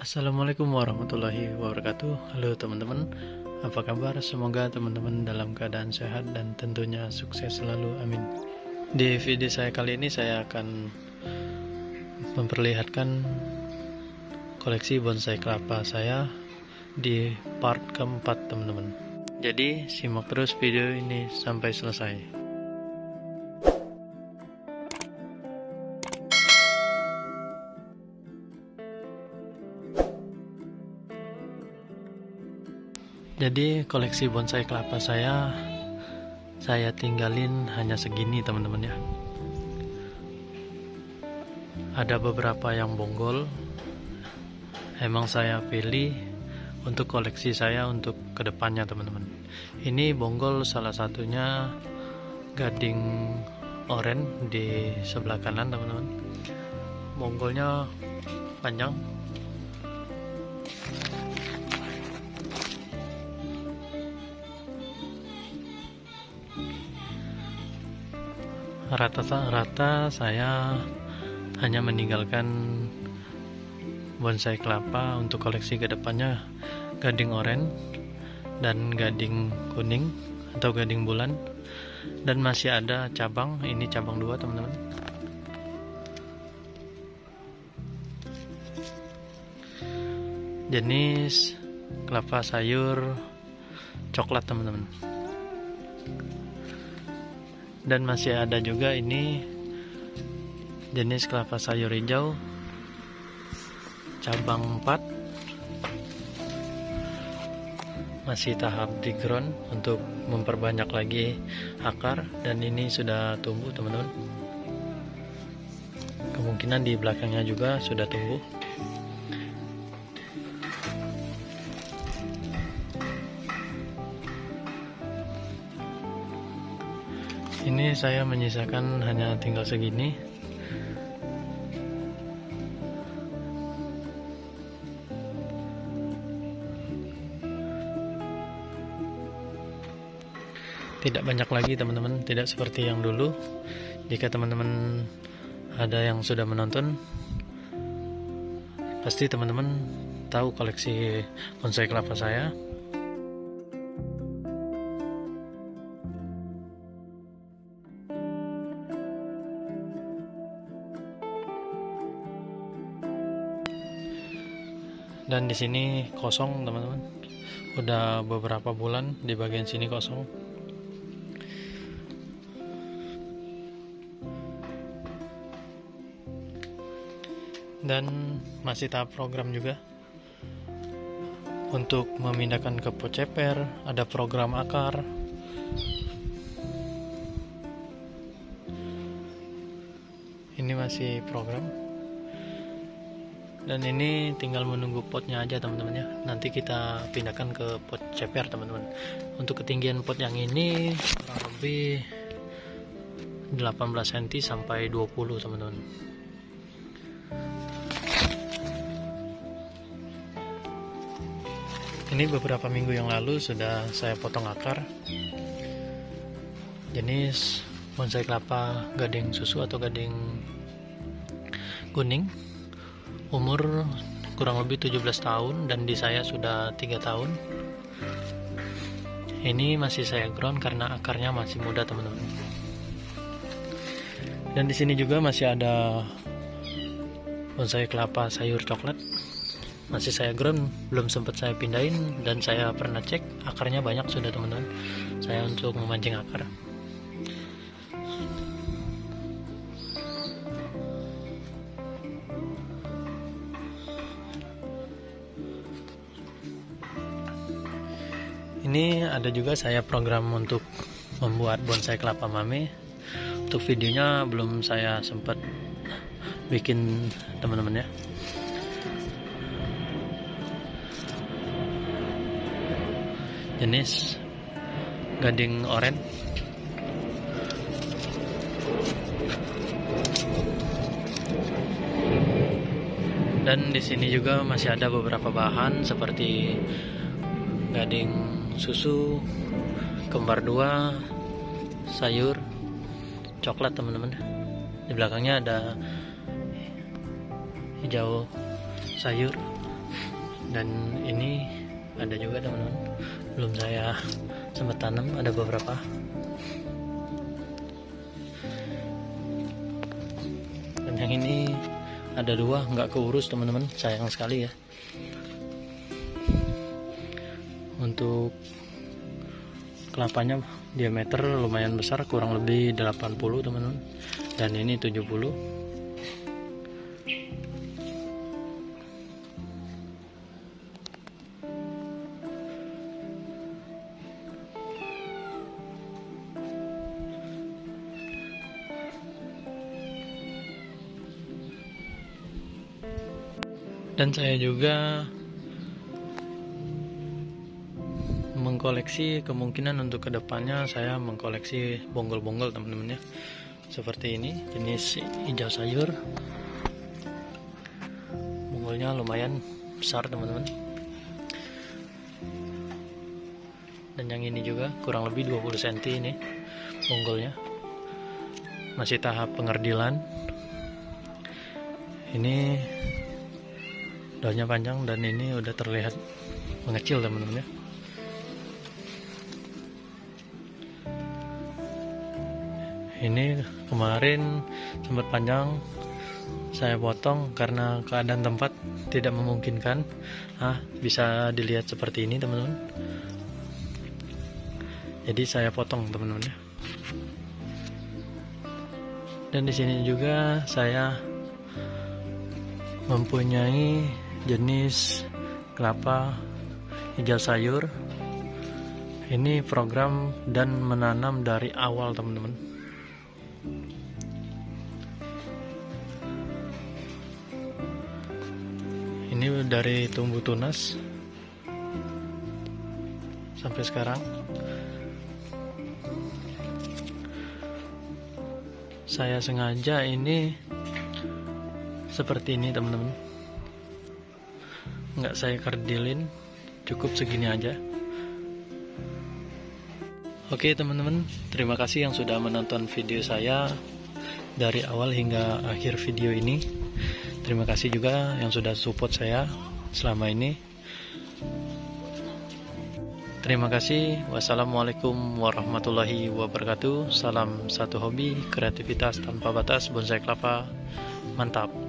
Assalamualaikum warahmatullahi wabarakatuh. Halo teman-teman, apa kabar? Semoga teman-teman dalam keadaan sehat dan tentunya sukses selalu, amin. Di video saya kali ini saya akan memperlihatkan koleksi bonsai kelapa saya di part keempat, teman-teman. Jadi simak terus video ini sampai selesai. Jadi koleksi bonsai kelapa saya tinggalin hanya segini, teman-teman ya. Ada beberapa yang bonggol. Emang saya pilih untuk koleksi saya untuk kedepannya, teman-teman. Ini bonggol, salah satunya gading oren di sebelah kanan, teman-teman. Bonggolnya panjang. Rata-rata saya hanya meninggalkan bonsai kelapa untuk koleksi kedepannya gading oren dan gading kuning atau gading bulan, dan masih ada cabang, ini cabang 2, teman-teman. Jenis kelapa sayur coklat, teman-teman. Dan masih ada juga ini jenis kelapa sayur hijau cabang 4, masih tahap di ground untuk memperbanyak lagi akar, dan ini sudah tumbuh, teman-teman. Kemungkinan di belakangnya juga sudah tumbuh. Ini saya menyisakan hanya tinggal segini. Tidak banyak lagi, teman-teman, tidak seperti yang dulu. Jika teman-teman ada yang sudah menonton, pasti teman-teman tahu koleksi bonsai kelapa saya. Dan di sini kosong, teman-teman. Udah beberapa bulan di bagian sini kosong. Dan masih tahap program juga untuk memindahkan ke pot ceper, ada program akar. Ini masih program. Dan ini tinggal menunggu potnya aja, teman-teman ya. Nanti kita pindahkan ke pot ceper, teman-teman. Untuk ketinggian pot yang ini kurang lebih 18 cm sampai 20, teman-teman. Ini beberapa minggu yang lalu sudah saya potong akar. Jenis bonsai kelapa gading susu atau gading kuning. Umur kurang lebih 17 tahun dan di saya sudah 3 tahun. Ini masih saya ground karena akarnya masih muda, teman-teman. Dan di sini juga masih ada bonsai kelapa sayur coklat. Masih saya ground, belum sempat saya pindahin, dan saya pernah cek akarnya banyak sudah, teman-teman. Saya untuk memancing akar. Ini ada juga saya program untuk membuat bonsai kelapa mame. Untuk videonya belum saya sempat bikin, teman-teman ya. Jenis gading oren. Dan di sini juga masih ada beberapa bahan seperti gading susu, kembar 2, sayur coklat, teman-teman. Di belakangnya ada hijau sayur. Dan ini ada juga teman-teman, belum saya sempat tanam, ada beberapa. Dan yang ini ada 2 nggak keurus teman-teman, sayang sekali ya. Untuk kelapanya diameter lumayan besar, kurang lebih 80 teman-teman, dan ini 70. Dan saya juga mengkoleksi, kemungkinan untuk kedepannya saya mengkoleksi bonggol-bonggol teman-teman ya, seperti ini, jenis hijau sayur. Bonggolnya lumayan besar teman-teman. Dan yang ini juga kurang lebih 20 cm ini bonggolnya, masih tahap pengerdilan. Ini daunnya panjang dan ini udah terlihat mengecil teman-teman ya. Ini kemarin sempat panjang, saya potong karena keadaan tempat tidak memungkinkan. Bisa dilihat seperti ini teman-teman. Jadi saya potong teman-teman ya. Dan di sini juga saya mempunyai jenis kelapa hijau sayur. Ini program dan menanam dari awal teman-teman. Ini dari tumbuh tunas sampai sekarang. Saya sengaja ini seperti ini teman-teman, nggak saya kerdilin, cukup segini aja. Oke teman-teman, terima kasih yang sudah menonton video saya dari awal hingga akhir video ini. Terima kasih juga yang sudah support saya selama ini. Terima kasih. Wassalamualaikum warahmatullahi wabarakatuh. Salam satu hobi, kreativitas tanpa batas, bonsai kelapa. Mantap.